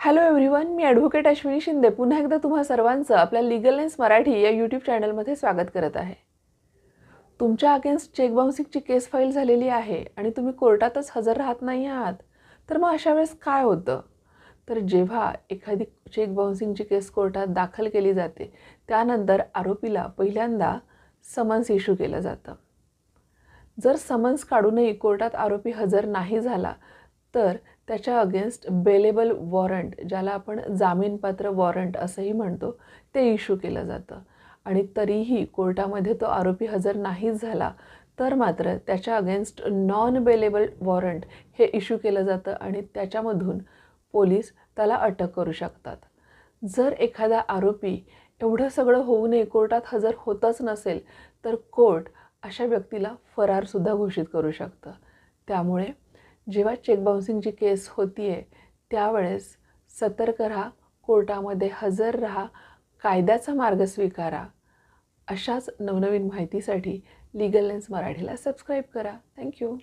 Hello everyone, मी advocate Ashwini Shinde पुन्हा एकदा तुम्हा सर्वांचं आपल्या लीगल लेन्स मराठी या यूट्यूब चॅनलमध्ये स्वागत करत आहे. तुमच्या अगेन्स्ट चेक बाउन्सिंगची केस फाईल झालेली आहे आणि तुम्ही कोर्टातच हजर राहत नाही आहात, तर मग अशा वेळेस काय होतं? तर जेव्हा एखादी चेक बाउन्सिंगची केस कोर्टात दाखल केली जाते, त्यानंतर आरोपीला पहिल्यांदा समन्स इश्यू केलं जातं. जर समन्स काढूनही कोर्टात आरोपी हजर नाही झाला, तर त्याच्या अगेन्स्ट बेलेबल वॉरंट, ज्याला आपण जामीनपात्र वॉरंट असंही म्हणतो, ते इश्यू केलं जातं. आणि तरीही कोर्टामध्ये तो आरोपी हजर नाहीच झाला, तर मात्र त्याच्या अगेन्स्ट नॉन बेलेबल वॉरंट हे इश्यू केलं जातं आणि त्याच्यामधून पोलीस त्याला अटक करू शकतात. जर एखादा आरोपी एवढं सगळं होऊनही कोर्टात हजर होतच नसेल, तर कोर्ट अशा व्यक्तीला फरारसुद्धा घोषित करू शकतं. त्यामुळे जेव्हा चेक बाउन्सिंगची केस होतीये, त्यावेळेस सतर्क राहा, कोर्टामध्ये हजर राहा, कायद्याचा मार्ग स्वीकारा. अशाच नवनवीन माहितीसाठी लीगल लेन्स मराठीला सबस्क्राईब करा. थँक्यू.